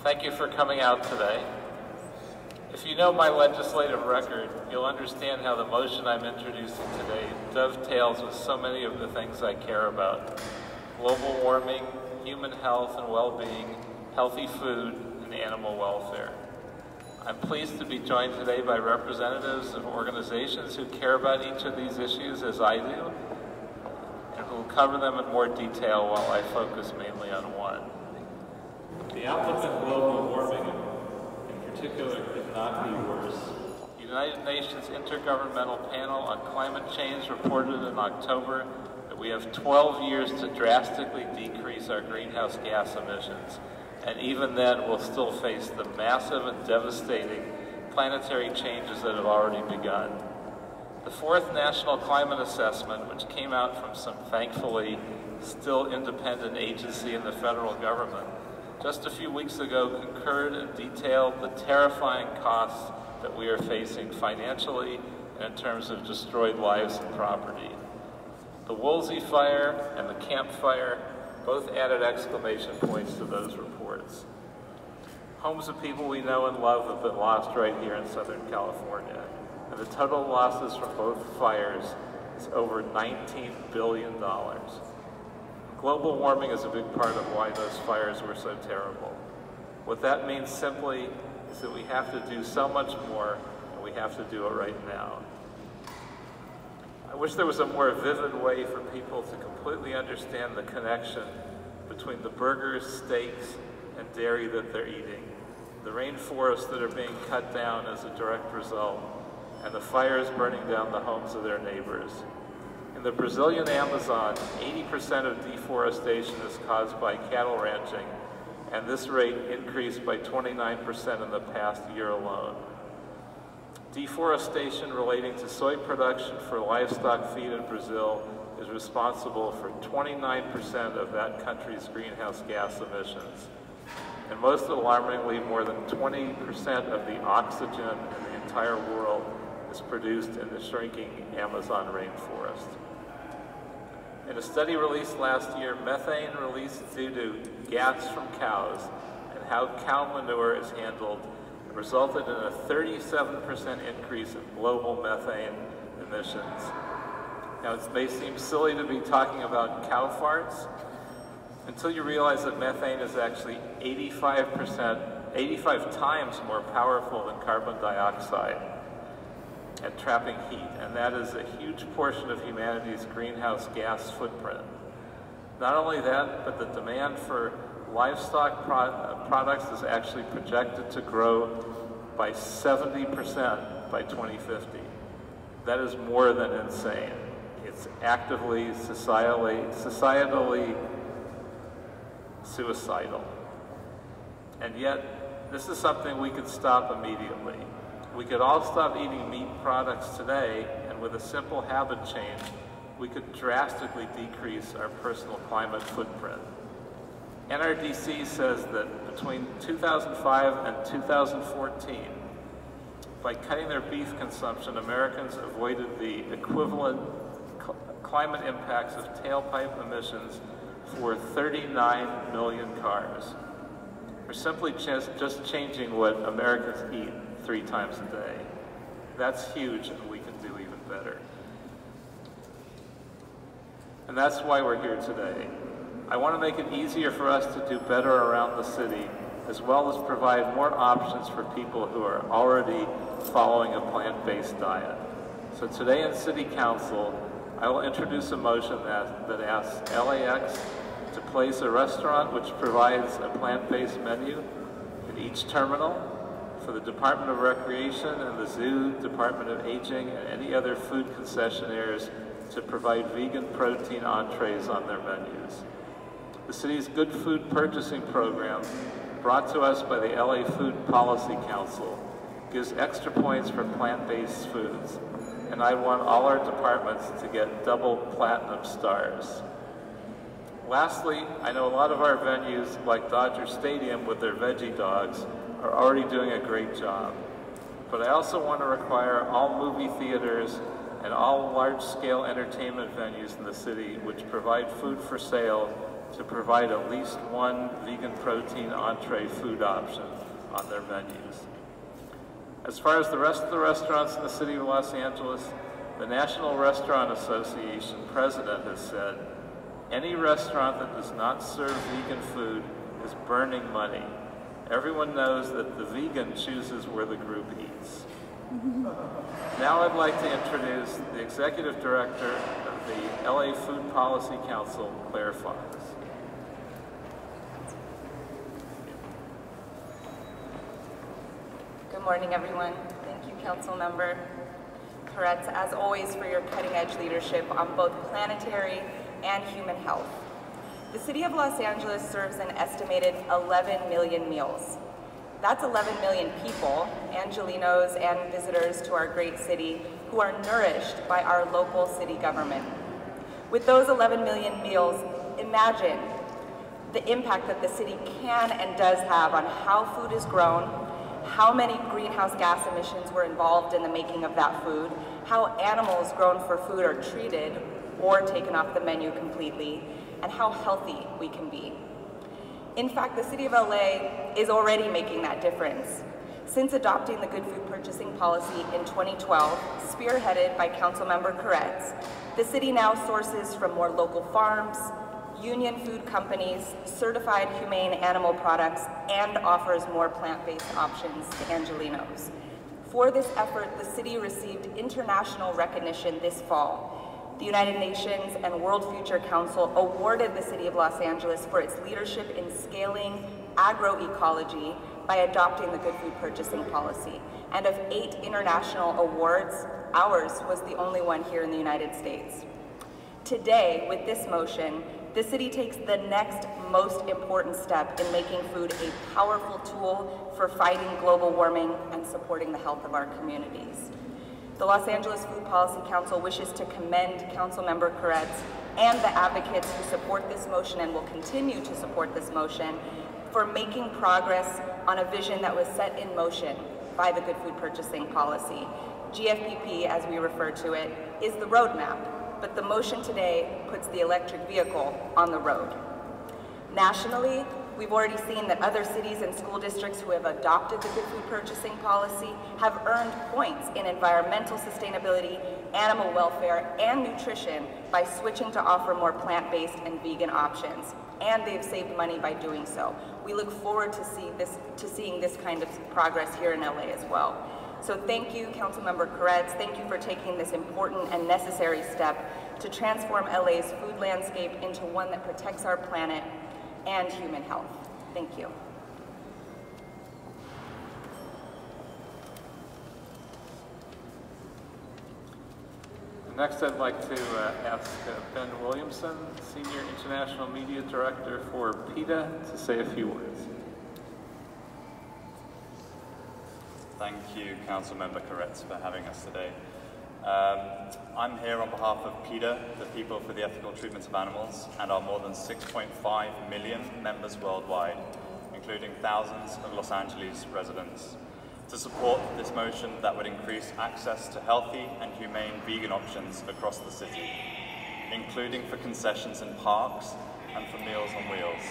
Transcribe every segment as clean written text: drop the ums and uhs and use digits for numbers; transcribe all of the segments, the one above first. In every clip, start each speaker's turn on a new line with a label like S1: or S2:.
S1: Thank you for coming out today. If you know my legislative record, you'll understand how the motion I'm introducing today dovetails with so many of the things I care about: global warming, human health and well-being, healthy food, and animal welfare. I'm pleased to be joined today by representatives of organizations who care about each of these issues as I do, and who will cover them in more detail while I focus mainly on one. The outlook on global warming in particular could not be worse. The United Nations Intergovernmental Panel on Climate Change reported in October that we have 12 years to drastically decrease our greenhouse gas emissions, and even then we'll still face the massive and devastating planetary changes that have already begun. The fourth National Climate Assessment, which came out from some thankfully still independent agency in the federal government, just a few weeks ago concurred and detailed the terrifying costs that we are facing financially and in terms of destroyed lives and property. The Woolsey fire and the Camp Fire both added exclamation points to those reports. Homes of people we know and love have been lost right here in Southern California, and the total losses from both fires is over $19 billion. Global warming is a big part of why those fires were so terrible. What that means simply is that we have to do so much more, and we have to do it right now. I wish there was a more vivid way for people to completely understand the connection between the burgers, steaks, and dairy that they're eating, the rainforests that are being cut down as a direct result, and the fires burning down the homes of their neighbors. In the Brazilian Amazon, 80% of deforestation is caused by cattle ranching, and this rate increased by 29% in the past year alone. Deforestation relating to soy production for livestock feed in Brazil is responsible for 29% of that country's greenhouse gas emissions. And most alarmingly, more than 20% of the oxygen in the entire world is produced in the shrinking Amazon rainforest. In a study released last year, methane released due to gas from cows and how cow manure is handled resulted in a 37% increase in global methane emissions. Now, it may seem silly to be talking about cow farts until you realize that methane is actually 85 times more powerful than carbon dioxide at trapping heat, and that is a huge portion of humanity's greenhouse gas footprint. Not only that, but the demand for livestock products is actually projected to grow by 70% by 2050. That is more than insane. It's actively, societally suicidal. And yet, this is something we could stop immediately. We could all stop eating meat products today, and with a simple habit change, we could drastically decrease our personal climate footprint. NRDC says that between 2005 and 2014, by cutting their beef consumption, Americans avoided the equivalent climate impacts of tailpipe emissions for 39 million cars. We're simply just changing what Americans eat 3 times a day. That's huge, and we can do even better. And that's why we're here today. I want to make it easier for us to do better around the city, as well as provide more options for people who are already following a plant-based diet. So today in City Council, I will introduce a motion that asks LAX to place a restaurant which provides a plant-based menu at each terminal, for the Department of Recreation and the Zoo, Department of Aging, and any other food concessionaires to provide vegan protein entrees on their menus. The city's Good Food Purchasing Program, brought to us by the LA Food Policy Council, gives extra points for plant-based foods, and I want all our departments to get double platinum stars. Lastly, I know a lot of our venues, like Dodger Stadium with their veggie dogs, are already doing a great job. But I also want to require all movie theaters and all large-scale entertainment venues in the city which provide food for sale to provide at least one vegan protein entree food option on their menus. As far as the rest of the restaurants in the city of Los Angeles, the National Restaurant Association president has said, any restaurant that does not serve vegan food is burning money. Everyone knows that the vegan chooses where the group eats. Now I'd like to introduce the Executive Director of the LA Food Policy Council, Claire Fox.
S2: Good morning, everyone. Thank you, Councilmember Koretz, as always, for your cutting-edge leadership on both planetary and human health. The City of Los Angeles serves an estimated 11 million meals. That's 11 million people, Angelinos and visitors to our great city, who are nourished by our local city government. With those 11 million meals, imagine the impact that the city can and does have on how food is grown, how many greenhouse gas emissions were involved in the making of that food, how animals grown for food are treated or taken off the menu completely, and how healthy we can be. In fact, the City of LA is already making that difference. Since adopting the Good Food Purchasing Policy in 2012, spearheaded by Councilmember Koretz, the city now sources from more local farms, union food companies, certified humane animal products, and offers more plant-based options to Angelinos. For this effort, the city received international recognition this fall. The United Nations and World Future Council awarded the City of Los Angeles for its leadership in scaling agroecology by adopting the Good Food Purchasing Policy. And of 8 international awards, ours was the only one here in the United States. Today, with this motion, the city takes the next most important step in making food a powerful tool for fighting global warming and supporting the health of our communities. The Los Angeles Food Policy Council wishes to commend Councilmember Koretz and the advocates who support this motion and will continue to support this motion for making progress on a vision that was set in motion by the Good Food Purchasing Policy. GFPP, as we refer to it, is the roadmap, but the motion today puts the electric vehicle on the road. Nationally, we've already seen that other cities and school districts who have adopted the Good Food Purchasing Policy have earned points in environmental sustainability, animal welfare, and nutrition by switching to offer more plant-based and vegan options, and they've saved money by doing so. We look forward to seeing this kind of progress here in LA as well. So thank you, Councilmember Koretz. Thank you for taking this important and necessary step to transform LA's food landscape into one that protects our planet and human health. Thank you.
S1: Next, I'd like to ask Ben Williamson, Senior International Media Director for PETA, to say a few words.
S3: Thank you, Councilmember Koretz, for having us today. I'm here on behalf of PETA, the People for the Ethical Treatment of Animals, and our more than 6.5 million members worldwide, including thousands of Los Angeles residents, to support this motion that would increase access to healthy and humane vegan options across the city, including for concessions in parks and for Meals on Wheels,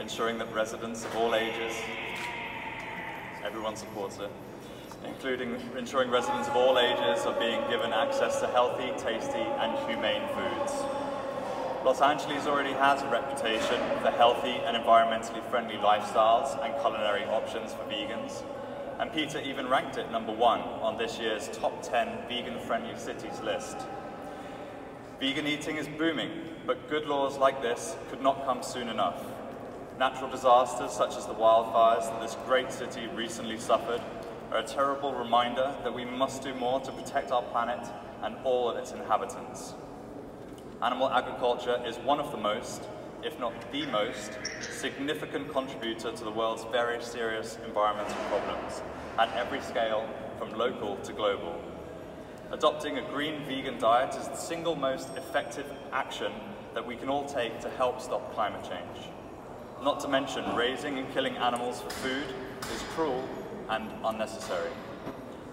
S3: ensuring that residents of all ages, everyone supports it, ensuring residents of all ages are being given access to healthy, tasty, and humane foods. Los Angeles already has a reputation for healthy and environmentally friendly lifestyles and culinary options for vegans, and PETA even ranked it #1 on this year's top 10 vegan-friendly cities list. Vegan eating is booming, but good laws like this could not come soon enough. Natural disasters such as the wildfires that this great city recently suffered are a terrible reminder that we must do more to protect our planet and all of its inhabitants. Animal agriculture is one of the most, if not the most, significant contributor to the world's very serious environmental problems at every scale, from local to global. Adopting a green vegan diet is the single most effective action that we can all take to help stop climate change. Not to mention, raising and killing animals for food is cruel and unnecessary.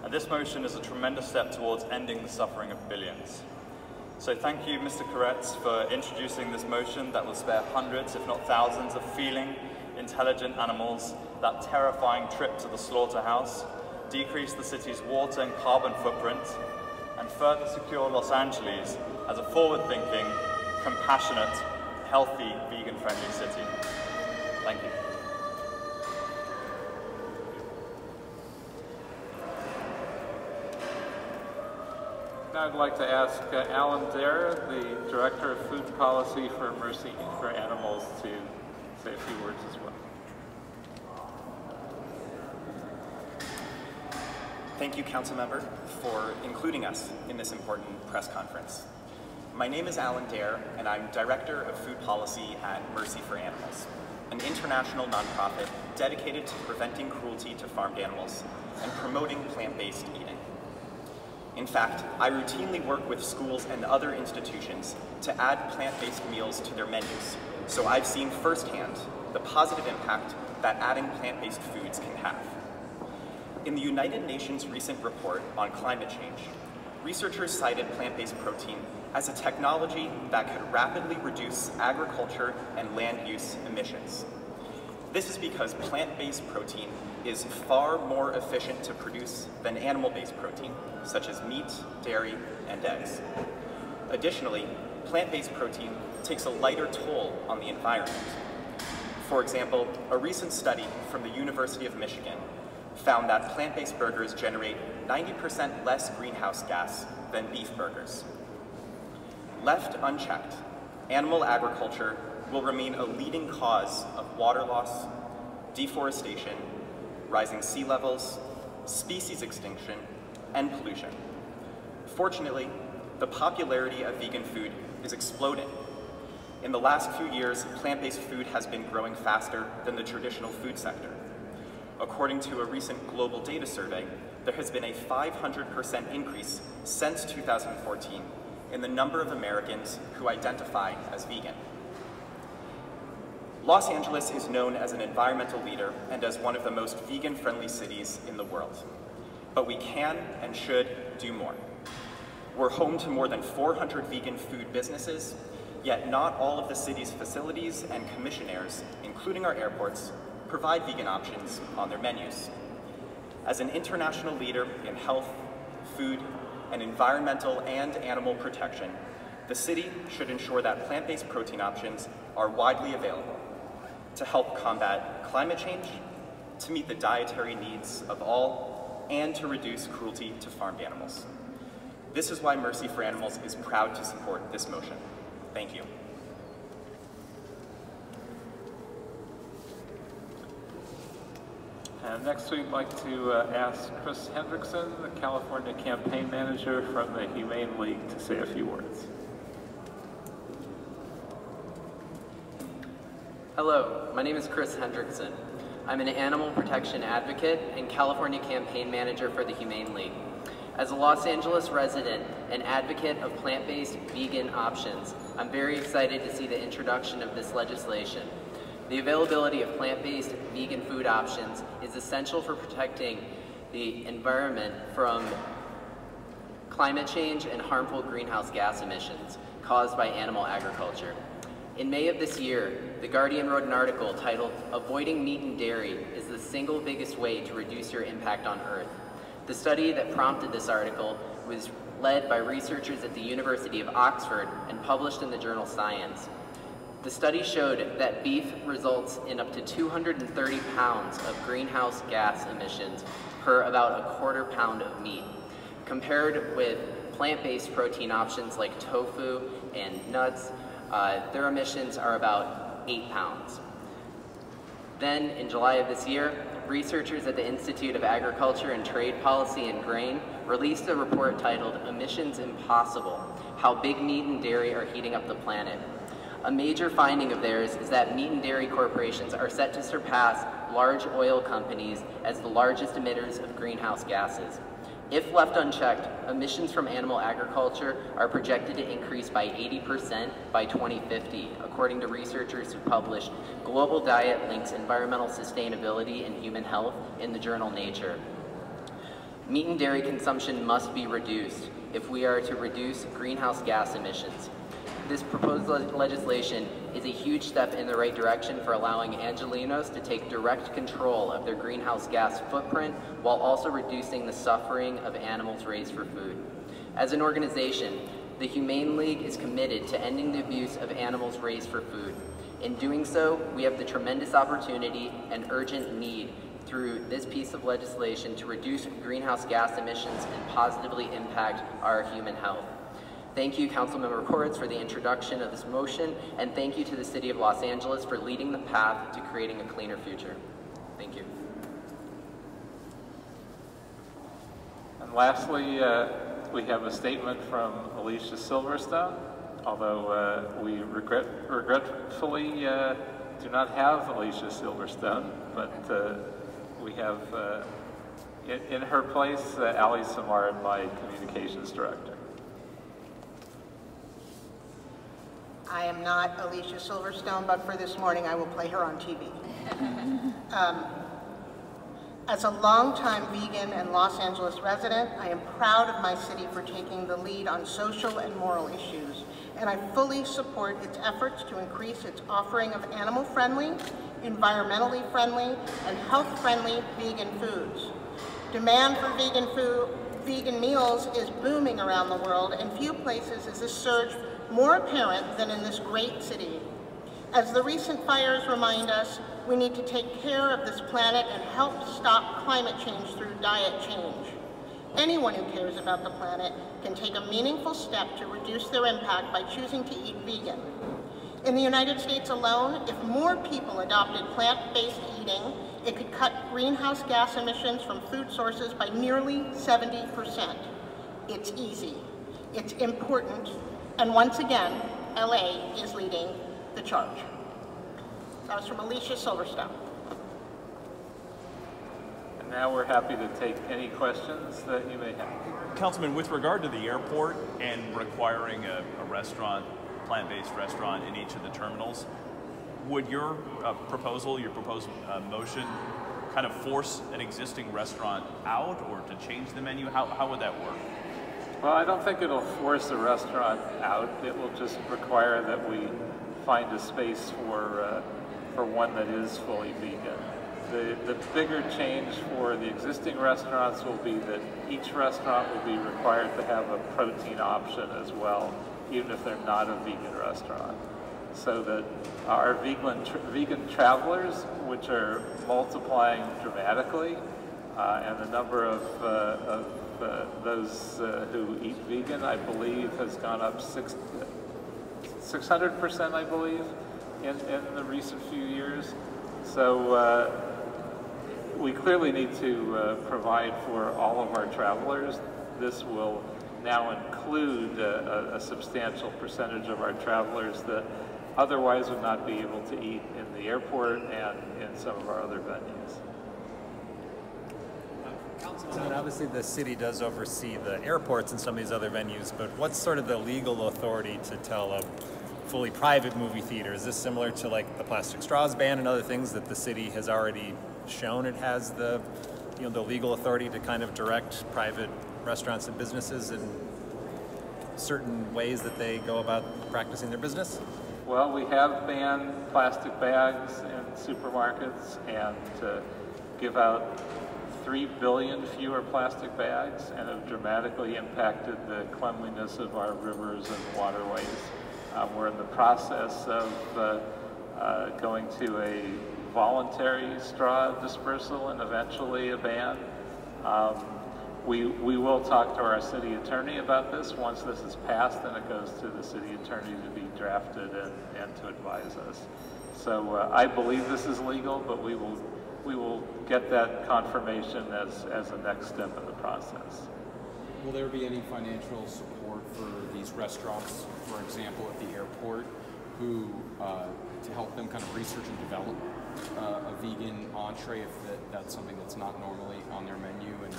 S3: And this motion is a tremendous step towards ending the suffering of billions. So thank you, Mr. Koretz, for introducing this motion that will spare hundreds, if not thousands, of feeling, intelligent animals that terrifying trip to the slaughterhouse, decrease the city's water and carbon footprint, and further secure Los Angeles as a forward-thinking, compassionate, healthy, vegan-friendly city. Thank you.
S1: Now I'd like to ask Alan Dare, the Director of Food Policy for Mercy for Animals, to say a few words as well.
S4: Thank you, Councilmember, for including us in this important press conference. My name is Alan Dare, and I'm Director of Food Policy at Mercy for Animals, an international nonprofit dedicated to preventing cruelty to farmed animals and promoting plant-based eating. In fact, I routinely work with schools and other institutions to add plant-based meals to their menus, so I've seen firsthand the positive impact that adding plant-based foods can have. In the United Nations recent report on climate change, researchers cited plant-based protein as a technology that could rapidly reduce agriculture and land use emissions. This is because plant-based protein is far more efficient to produce than animal-based protein, such as meat, dairy, and eggs. Additionally, plant-based protein takes a lighter toll on the environment. For example, a recent study from the University of Michigan found that plant-based burgers generate 90% less greenhouse gas than beef burgers. Left unchecked, animal agriculture will remain a leading cause of water loss, deforestation, rising sea levels, species extinction, and pollution. Fortunately, the popularity of vegan food is exploding. In the last few years, plant-based food has been growing faster than the traditional food sector. According to a recent global data survey, there has been a 500% increase since 2014 in the number of Americans who identify as vegan. Los Angeles is known as an environmental leader and as one of the most vegan-friendly cities in the world. But we can and should do more. We're home to more than 400 vegan food businesses, yet not all of the city's facilities and commissionaires, including our airports, provide vegan options on their menus. As an international leader in health, food, and environmental and animal protection, the city should ensure that plant-based protein options are widely available to help combat climate change, to meet the dietary needs of all, and to reduce cruelty to farmed animals. This is why Mercy for Animals is proud to support this motion. Thank you.
S1: And next we'd like to ask Chris Hendrickson, the California Campaign Manager from the Humane League, to say a few words.
S5: Hello, my name is Chris Hendrickson. I'm an animal protection advocate and California Campaign Manager for the Humane League. As a Los Angeles resident and advocate of plant-based vegan options, I'm very excited to see the introduction of this legislation. The availability of plant-based vegan food options is essential for protecting the environment from climate change and harmful greenhouse gas emissions caused by animal agriculture. In May of this year, The Guardian wrote an article titled, "Avoiding Meat and Dairy is the Single Biggest Way to Reduce Your Impact on Earth." The study that prompted this article was led by researchers at the University of Oxford and published in the journal Science. The study showed that beef results in up to 230 pounds of greenhouse gas emissions per about a quarter pound of meat, compared with plant-based protein options like tofu and nuts. Their emissions are about 8 pounds. Then, in July of this year, researchers at the Institute of Agriculture and Trade Policy and Grain released a report titled "Emissions Impossible: How Big Meat and Dairy Are Heating Up the Planet." A major finding of theirs is that meat and dairy corporations are set to surpass large oil companies as the largest emitters of greenhouse gases. If left unchecked, emissions from animal agriculture are projected to increase by 80% by 2050, according to researchers who published Global Diet Links Environmental Sustainability and Human Health in the journal Nature. Meat and dairy consumption must be reduced if we are to reduce greenhouse gas emissions. This proposed legislation is a huge step in the right direction for allowing Angelenos to take direct control of their greenhouse gas footprint while also reducing the suffering of animals raised for food. As an organization, the Humane League is committed to ending the abuse of animals raised for food. In doing so, we have the tremendous opportunity and urgent need through this piece of legislation to reduce greenhouse gas emissions and positively impact our human health. Thank you, Councilmember Koretz, for the introduction of this motion, and thank you to the City of Los Angeles for leading the path to creating a cleaner future. Thank you.
S1: And lastly, we have a statement from Alicia Silverstone, although we regretfully do not have Alicia Silverstone, but we have in her place Ali Samard, my communications director.
S6: I am not Alicia Silverstone, but for this morning I will play her on TV. As a longtime vegan and Los Angeles resident, I am proud of my city for taking the lead on social and moral issues, and I fully support its efforts to increase its offering of animal-friendly, environmentally friendly, and health-friendly vegan foods. Demand for vegan meals is booming around the world, and few places is this surge more apparent than in this great city. As the recent fires remind us, we need to take care of this planet and help stop climate change through diet change. Anyone who cares about the planet can take a meaningful step to reduce their impact by choosing to eat vegan. In the United States alone, if more people adopted plant-based eating, it could cut greenhouse gas emissions from food sources by nearly 70%. It's easy, it's important, and once again, LA is leading the charge. That was from Alicia Silverstone.
S1: And now we're happy to take any questions that you may have.
S7: Councilman, with regard to the airport and requiring a restaurant, plant-based restaurant in each of the terminals, would your proposed motion kind of force an existing restaurant out or to change the menu? How would that work?
S1: Well, I don't think it'll force a restaurant out. It will just require that we find a space for one that is fully vegan. The bigger change for the existing restaurants will be that each restaurant will be required to have a protein option as well, even if they're not a vegan restaurant. So that our vegan travelers, which are multiplying dramatically, and the number of those who eat vegan, I believe, has gone up 600%, I believe, in the recent few years. So we clearly need to provide for all of our travelers. This will now include a substantial percentage of our travelers that otherwise would not be able to eat in the airport and in some of our other venues.
S8: Councilman, obviously the city does oversee the airports and some of these other venues, but what's sort of the legal authority to tell a fully private movie theater? Is this similar to like the plastic straws ban and other things that the city has already shown it has the legal authority to kind of direct private restaurants and businesses in certain ways that they go about practicing their business?
S1: Well, we have banned plastic bags in supermarkets and give out 3 billion fewer plastic bags and have dramatically impacted the cleanliness of our rivers and waterways. We're in the process of going to a voluntary straw dispersal and eventually a ban. We will talk to our city attorney about this. Once this is passed, then it goes to the city attorney to be drafted and to advise us. So I believe this is legal, but we will get that confirmation as a next step in the process.
S9: Will there be any financial support for these restaurants, for example, at the airport, who to help them kind of research and develop a vegan entree if that's something that's not normally on their menu, and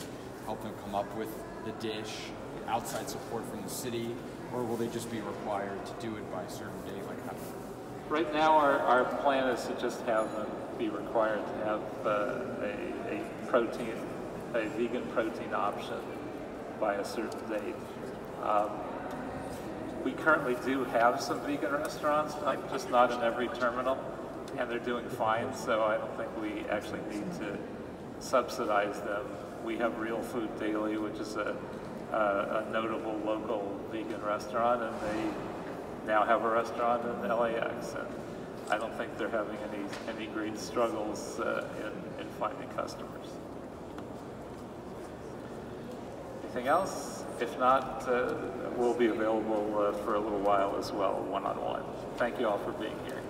S9: help them come up with the dish, outside support from the city, or will they just be required to do it by a certain date? Like how?
S1: Right now, our plan is to just have them be required to have a protein a vegan protein option by a certain date. We currently do have some vegan restaurants, just not in every terminal, and they're doing fine, so I don't think we actually need to subsidize them. We have Real Food Daily, which is a notable local vegan restaurant, and they now have a restaurant in LAX, and I don't think they're having any great struggles in finding customers. Anything else? If not, we'll be available for a little while as well, one-on-one. Thank you all for being here.